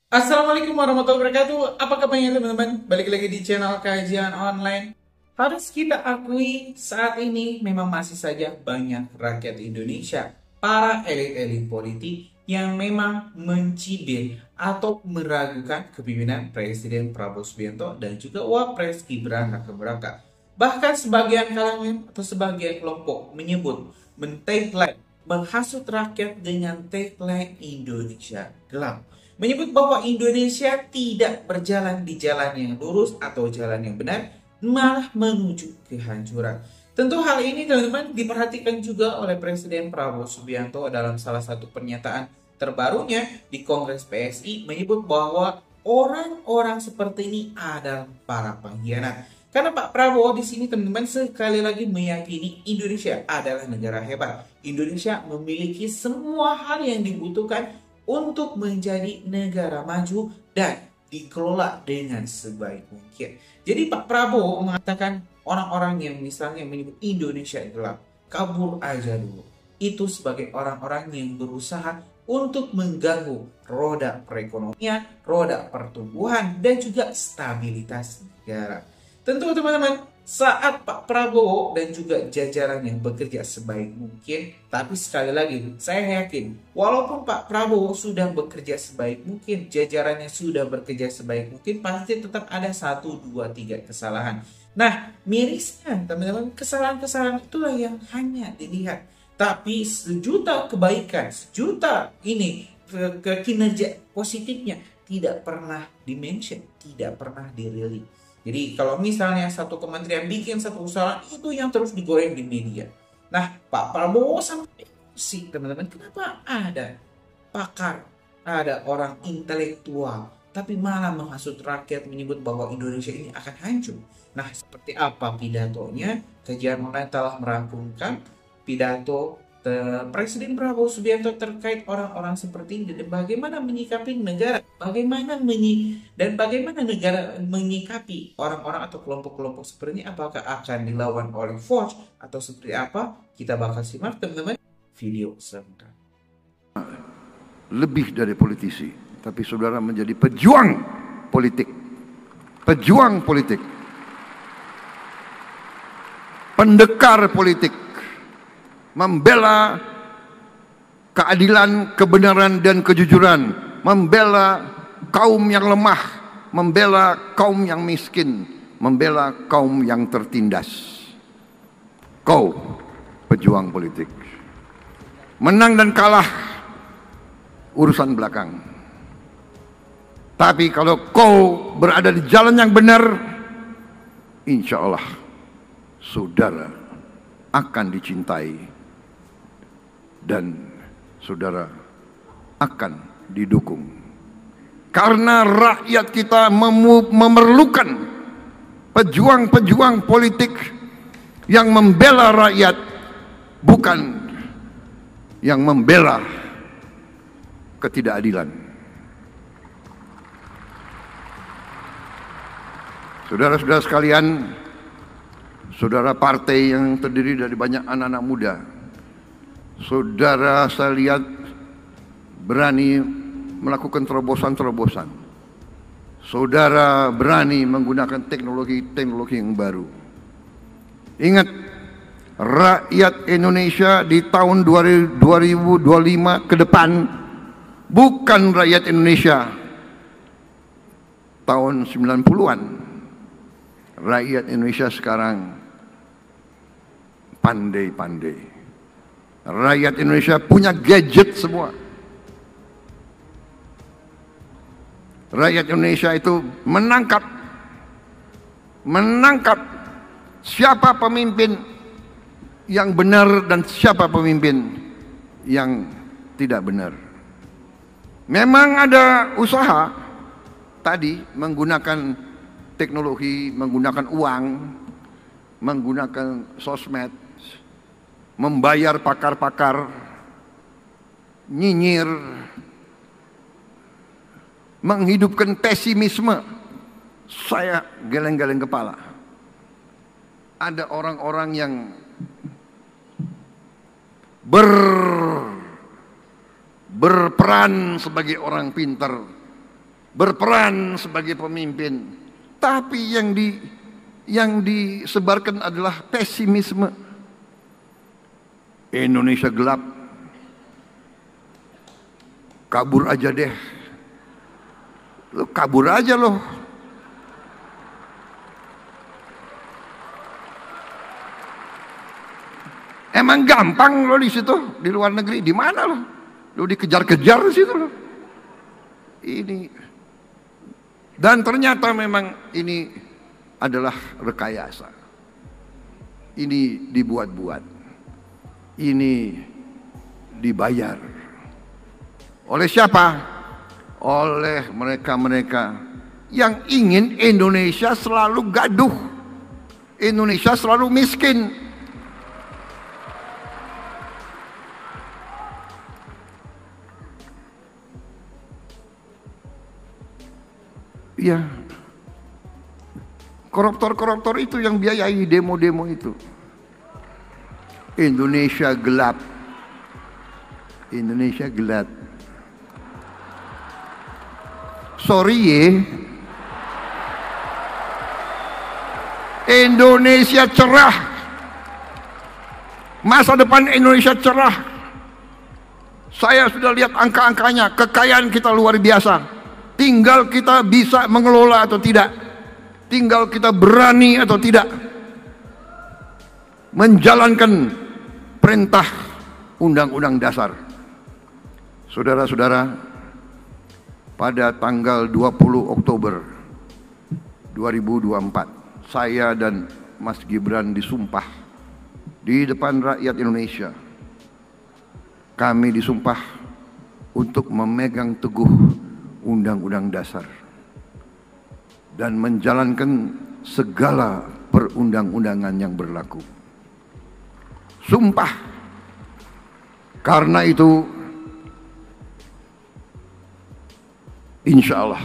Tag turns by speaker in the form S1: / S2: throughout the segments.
S1: Assalamualaikum warahmatullahi wabarakatuh. Apa kabarnya teman-teman? Balik lagi di channel kajian online. Harus kita akui saat ini memang masih saja banyak rakyat Indonesia, para elit-elit politik yang memang mencibir atau meragukan kepemimpinan Presiden Prabowo Subianto dan juga Wapres Gibran Rakabuming. Bahkan sebagian kalangan atau sebagian kelompok menyebut, men-tagline, menghasut rakyat dengan tagline Indonesia gelap, menyebut bahwa Indonesia tidak berjalan di jalan yang lurus atau jalan yang benar, malah menuju kehancuran. Tentu hal ini teman-teman diperhatikan juga oleh Presiden Prabowo Subianto dalam salah satu pernyataan terbarunya di Kongres PSI, menyebut bahwa orang-orang seperti ini adalah para pengkhianat. Karena Pak Prabowo di sini teman-teman sekali lagi meyakini Indonesia adalah negara hebat. Indonesia memiliki semua hal yang dibutuhkan untuk menjadi negara maju dan dikelola dengan sebaik mungkin. Jadi Pak Prabowo mengatakan orang-orang yang misalnya menyebut Indonesia adalah kabur aja dulu. Itu sebagai orang-orang yang berusaha untuk mengganggu roda perekonomian, roda pertumbuhan, dan juga stabilitas negara. Tentu teman-teman, saat Pak Prabowo dan juga jajarannya bekerja sebaik mungkin, tapi sekali lagi saya yakin walaupun Pak Prabowo sudah bekerja sebaik mungkin, jajarannya sudah bekerja sebaik mungkin, pasti tetap ada 1, 2, 3 kesalahan. Nah, mirisnya teman-teman, kesalahan-kesalahan itulah yang hanya dilihat, tapi sejuta kebaikan, sejuta ini kinerja positifnya tidak pernah dimention, tidak pernah dirilis. Jadi kalau misalnya satu kementerian bikin satu usaha, itu yang terus digoreng di media. Nah, Pak Prabowo sampai sih teman-teman, kenapa ada pakar, ada orang intelektual, tapi malah menghasut rakyat menyebut bahwa Indonesia ini akan hancur. Nah, seperti apa pidatonya? Kajian online telah merangkumkan pidato Presiden Prabowo Subianto terkait orang-orang seperti ini dan bagaimana menyikapi negara, bagaimana negara menyikapi orang-orang atau kelompok-kelompok seperti ini, apakah akan dilawan oleh force atau seperti apa? Kita bakal simak teman-teman video sebentar.
S2: Lebih dari politisi, tapi saudara menjadi pejuang politik, pendekar politik, membela keadilan, kebenaran, dan kejujuran, membela kaum yang lemah, membela kaum yang miskin, membela kaum yang tertindas. Kau pejuang politik. Menang dan kalah urusan belakang. Tapi kalau kau berada di jalan yang benar, insya Allah saudara akan dicintai dan saudara akan didukung. Karena rakyat kita memerlukan pejuang-pejuang politik yang membela rakyat, bukan yang membela ketidakadilan. Saudara-saudara sekalian, saudara partai yang terdiri dari banyak anak-anak muda, saudara saya lihat berani melakukan terobosan-terobosan. Saudara berani menggunakan teknologi yang baru. Ingat, rakyat Indonesia di tahun 2025 ke depan bukan rakyat Indonesia tahun 90-an. Rakyat Indonesia sekarang pandai-pandai. Rakyat Indonesia punya gadget semua. Rakyat Indonesia itu menangkap siapa pemimpin yang benar dan siapa pemimpin yang tidak benar. Memang ada usaha tadi menggunakan teknologi, menggunakan uang, menggunakan sosmed, membayar pakar-pakar, nyinyir, menghidupkan pesimisme. Saya geleng-geleng kepala. Ada orang-orang yang berperan sebagai orang pintar, berperan sebagai pemimpin, tapi yang disebarkan adalah pesimisme. Indonesia gelap, kabur aja deh, lo kabur aja loh. Emang gampang lo di situ, di luar negeri, di mana lo? Lo dikejar-kejar di situ lo. Ini, dan ternyata memang ini adalah rekayasa. Ini dibuat-buat. Ini dibayar. Oleh siapa? Oleh mereka-mereka yang ingin Indonesia selalu gaduh, Indonesia selalu miskin. Ya, koruptor-koruptor itu yang biayai demo-demo itu. Indonesia gelap, Indonesia gelap. Sorry ya, Indonesia cerah. Masa depan Indonesia cerah. Saya sudah lihat angka-angkanya, kekayaan kita luar biasa. Tinggal kita bisa mengelola atau tidak. Tinggal kita berani atau tidak menjalankan perintah Undang-Undang Dasar. Saudara-saudara, pada tanggal 20 Oktober 2024, saya dan Mas Gibran disumpah di depan rakyat Indonesia. Kami disumpah untuk memegang teguh Undang-Undang Dasar dan menjalankan segala perundang-undangan yang berlaku. Sumpah. Karena itu, insya Allah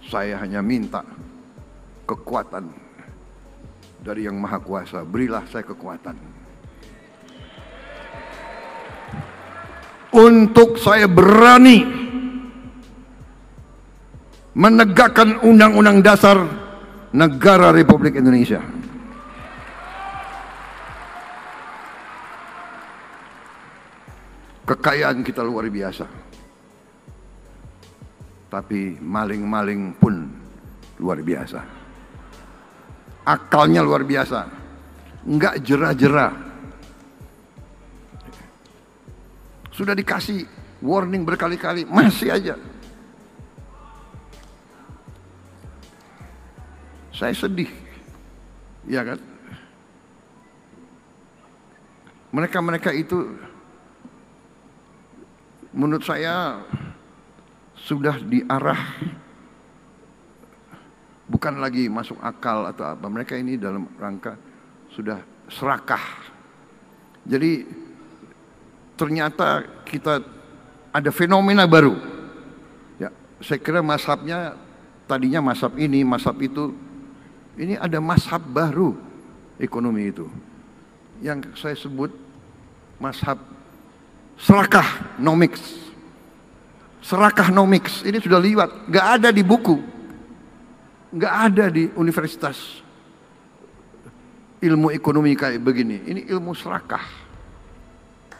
S2: saya hanya minta kekuatan dari Yang Maha Kuasa. Berilah saya kekuatan untuk saya berani menegakkan Undang-Undang Dasar Negara Republik Indonesia. Kekayaan kita luar biasa, tapi maling-maling pun luar biasa. Akalnya luar biasa, enggak jera-jera. Sudah dikasih warning berkali-kali, masih aja. Saya sedih, ya kan? Mereka-mereka itu menurut saya sudah diarah, bukan lagi masuk akal atau apa. Mereka ini dalam rangka sudah serakah. Jadi ternyata kita ada fenomena baru. Ya, saya kira mazhabnya tadinya mazhab ini, mazhab itu. Ini ada mazhab baru ekonomi itu, yang saya sebut mazhab serakah nomics. Serakah nomics ini sudah liwat, nggak ada di buku, nggak ada di universitas ilmu ekonomi kayak begini. Ini ilmu serakah.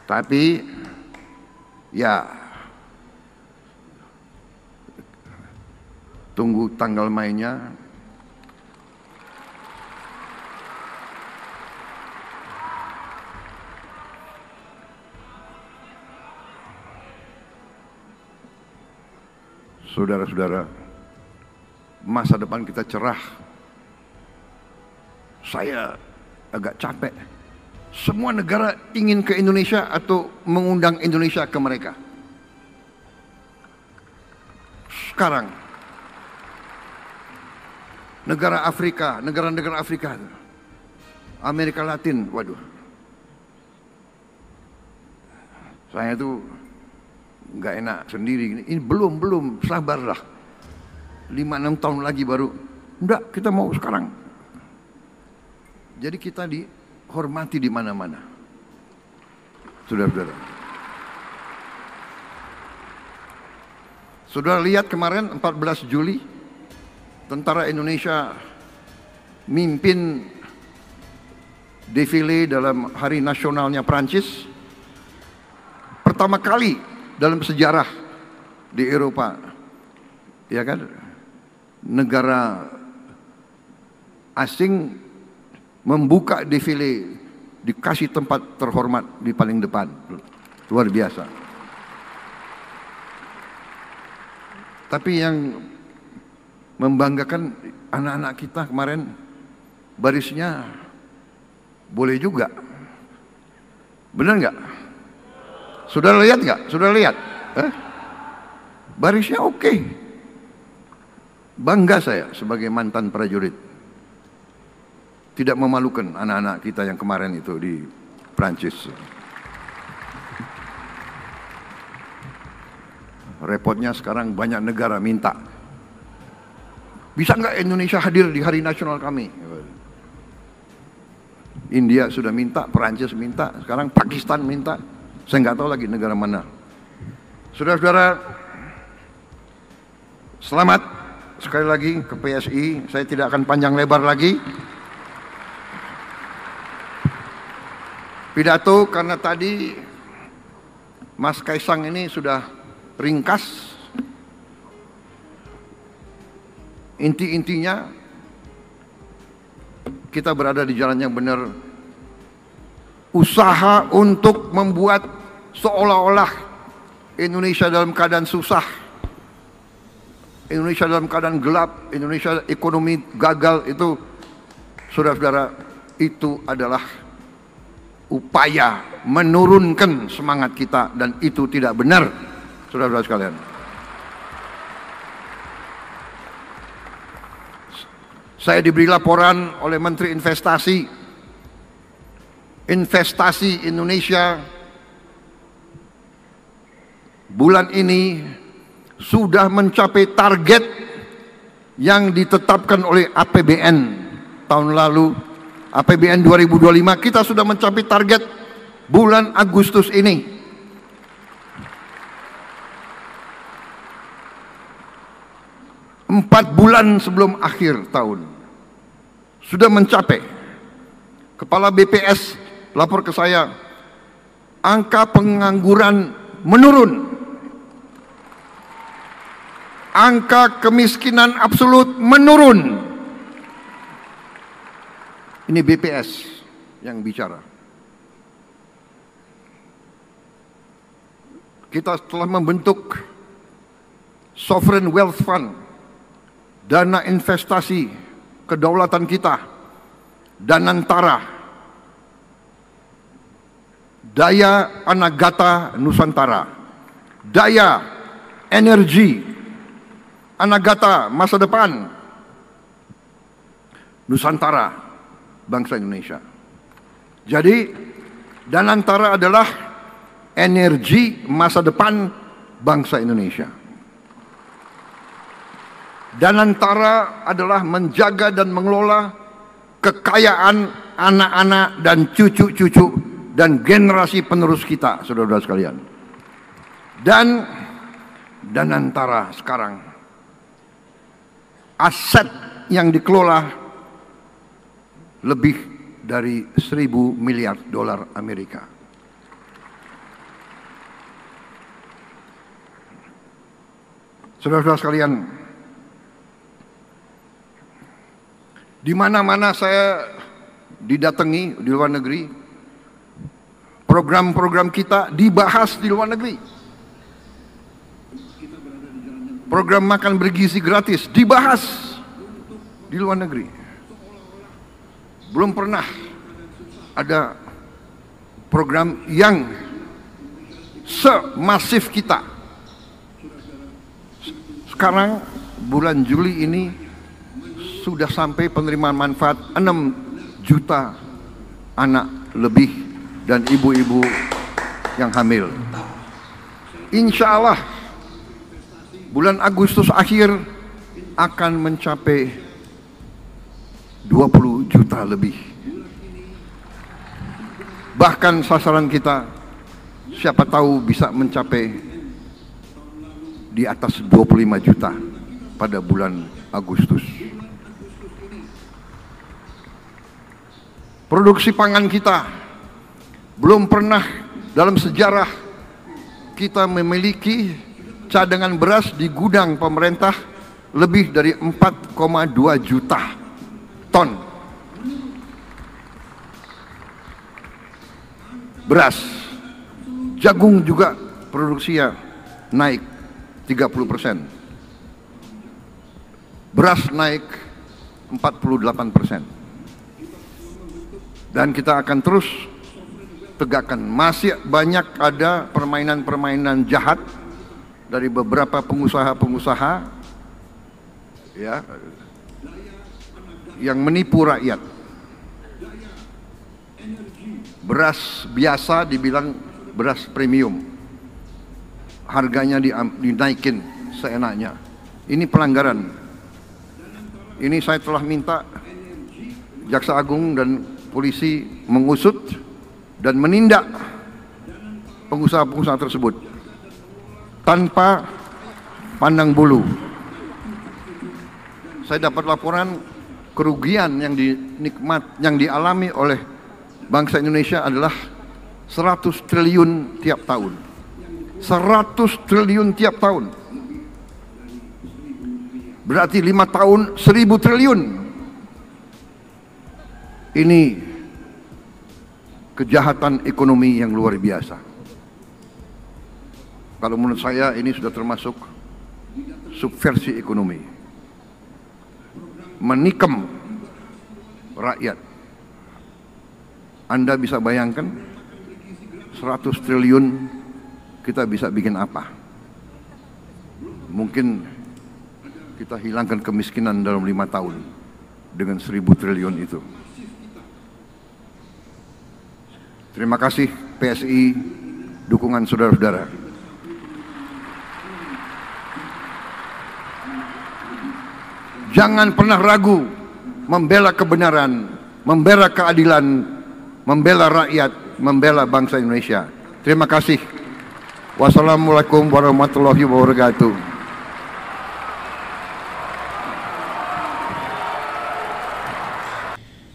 S2: Tapi ya tunggu tanggal mainnya. Saudara-saudara, masa depan kita cerah. Saya agak capek. Semua negara ingin ke Indonesia atau mengundang Indonesia ke mereka. Sekarang, negara Afrika, negara-negara Afrika, Amerika Latin, waduh. Saya tuh nggak enak sendiri. Ini belum, sabarlah. 5-6 tahun lagi baru. Enggak, kita mau sekarang. Jadi kita dihormati di mana-mana. Saudara-saudara. Saudara lihat kemarin 14 Juli, tentara Indonesia mimpin defile dalam hari nasionalnya Prancis. Pertama kali dalam sejarah di Eropa, ya kan, negara asing membuka defile, dikasih tempat terhormat di paling depan. Luar biasa. Tapi yang membanggakan anak-anak kita kemarin, barisnya boleh juga. Benar nggak? Saudara lihat nggak? Saudara lihat? Barisnya oke. Bangga saya sebagai mantan prajurit. Tidak memalukan anak-anak kita yang kemarin itu di Prancis. Repotnya sekarang banyak negara minta, bisa nggak Indonesia hadir di hari nasional kami? India sudah minta, Perancis minta, sekarang Pakistan minta. Saya nggak tahu lagi negara mana. Saudara-saudara, selamat sekali lagi ke PSI. Saya tidak akan panjang lebar lagi pidato, karena tadi Mas Kaisang ini sudah ringkas. Inti-intinya kita berada di jalan yang benar. Usaha untuk membuat seolah-olah Indonesia dalam keadaan susah, Indonesia dalam keadaan gelap, Indonesia ekonomi gagal, itu saudara-saudara, itu adalah upaya menurunkan semangat kita, dan itu tidak benar, saudara-saudara sekalian. Saya diberi laporan oleh Menteri Investasi, investasi Indonesia bulan ini sudah mencapai target yang ditetapkan oleh APBN tahun lalu. APBN 2025 kita sudah mencapai target bulan Agustus ini. Empat bulan sebelum akhir tahun sudah mencapai. Kepala BPS lapor ke saya, angka pengangguran menurun, angka kemiskinan absolut menurun. Ini BPS yang bicara. Kita telah membentuk Sovereign Wealth Fund, dana investasi kedaulatan kita, Danantara, daya Anagata Nusantara, daya energi Anagata masa depan Nusantara bangsa Indonesia. Jadi Danantara adalah energi masa depan bangsa Indonesia. Danantara adalah menjaga dan mengelola kekayaan anak-anak dan cucu-cucu dan generasi penerus kita, saudara-saudara sekalian. Dan Danantara sekarang aset yang dikelola lebih dari 1.000 miliar dolar Amerika. Saudara-saudara sekalian, di mana-mana saya didatangi di luar negeri, program-program kita dibahas di luar negeri. Program makan bergizi gratis dibahas di luar negeri. Belum pernah ada program yang semasif kita. Sekarang bulan Juli ini sudah sampai penerimaan manfaat 6 juta anak lebih dan ibu-ibu yang hamil. Insya Allah bulan Agustus akhir akan mencapai 20 juta lebih. Bahkan sasaran kita siapa tahu bisa mencapai di atas 25 juta pada bulan Agustus. Produksi pangan kita belum pernah dalam sejarah kita memiliki cadangan beras di gudang pemerintah lebih dari 4,2 juta ton beras. Jagung juga produksinya naik 30%. Beras naik 48%. Dan kita akan terus tegakkan. Masih banyak ada permainan-permainan jahat dari beberapa pengusaha-pengusaha ya yang menipu rakyat. Beras biasa dibilang beras premium, harganya dinaikin seenaknya. Ini pelanggaran. Ini saya telah minta Jaksa Agung dan polisi mengusut dan menindak pengusaha-pengusaha tersebut tanpa pandang bulu. Saya dapat laporan kerugian yang dialami oleh bangsa Indonesia adalah 100 triliun tiap tahun. 100 triliun tiap tahun. Berarti 5 tahun 1000 triliun. Ini kejahatan ekonomi yang luar biasa. Kalau menurut saya ini sudah termasuk subversi ekonomi. Menikam rakyat. Anda bisa bayangkan 100 triliun kita bisa bikin apa? Mungkin kita hilangkan kemiskinan dalam 5 tahun dengan 1000 triliun itu. Terima kasih PSI, dukungan saudara-saudara. Jangan pernah ragu membela kebenaran, membela keadilan, membela rakyat, membela bangsa Indonesia. Terima kasih. Wassalamualaikum warahmatullahi wabarakatuh.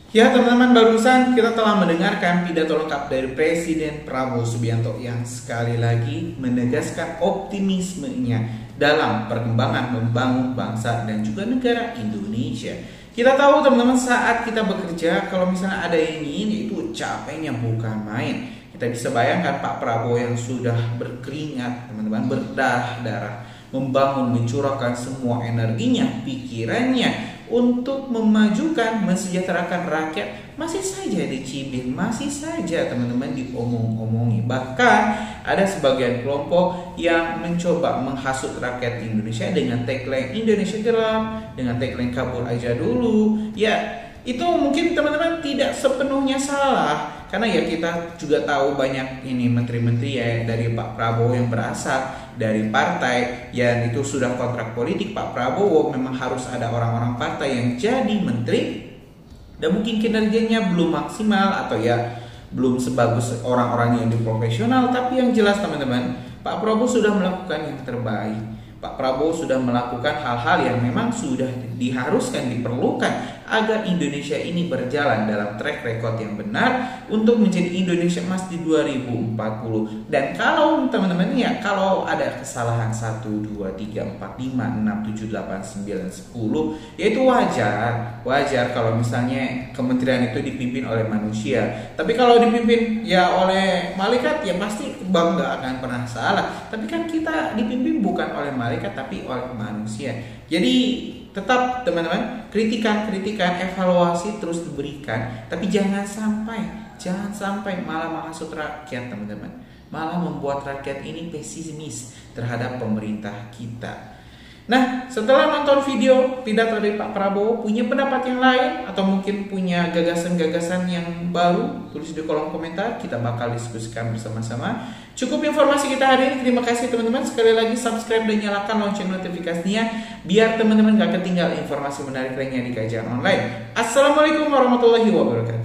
S1: Ya teman-teman, barusan kita telah mendengarkan pidato lengkap dari Presiden Prabowo Subianto yang sekali lagi menegaskan optimismenya dalam perkembangan membangun bangsa dan juga negara Indonesia. Kita tahu teman-teman, saat kita bekerja, kalau misalnya ada yang ingin, itu capeknya bukan main. Kita bisa bayangkan Pak Prabowo yang sudah berkeringat, teman-teman, berdarah-darah, membangun, mencurahkan semua energinya, pikirannya untuk memajukan, mensejahterakan rakyat, masih saja dicibir, masih saja teman-teman diomong-omongi. Bahkan ada sebagian kelompok yang mencoba menghasut rakyat Indonesia dengan tagline Indonesia gelap, dengan tagline kabur aja dulu. Ya, itu mungkin teman-teman tidak sepenuhnya salah, karena ya kita juga tahu banyak ini menteri-menteri ya dari Pak Prabowo yang berasal dari partai yang itu sudah kontrak politik Pak Prabowo. Memang harus ada orang-orang partai yang jadi menteri dan mungkin kinerjanya belum maksimal atau ya belum sebagus orang-orang yang di profesional. Tapi yang jelas teman-teman, Pak Prabowo sudah melakukan yang terbaik. Pak Prabowo sudah melakukan hal-hal yang memang sudah diharuskan, diperlukan agar Indonesia ini berjalan dalam track record yang benar untuk menjadi Indonesia Emas di 2040. Dan kalau teman-teman ya, kalau ada kesalahan 1, 2, 3, 4, 5, 6, 7, 8, 9, 10, ya itu wajar kalau misalnya kementerian itu dipimpin oleh manusia. Tapi kalau dipimpin ya oleh malaikat, ya pasti bangga akan pernah salah. Tapi kan kita dipimpin bukan oleh malaikat tapi oleh manusia. Jadi tetap teman-teman, kritikan, evaluasi terus diberikan, tapi jangan sampai malah menghasut rakyat teman-teman, malah membuat rakyat ini pesimis terhadap pemerintah kita. Nah, setelah nonton video pidato dari Pak Prabowo, punya pendapat yang lain atau mungkin punya gagasan-gagasan yang baru, tulis di kolom komentar, kita bakal diskusikan bersama-sama. Cukup informasi kita hari ini. Terima kasih teman-teman. Sekali lagi subscribe dan nyalakan lonceng notifikasinya biar teman-teman gak ketinggalan informasi menarik lainnya di Kajian Online. Assalamualaikum warahmatullahi wabarakatuh.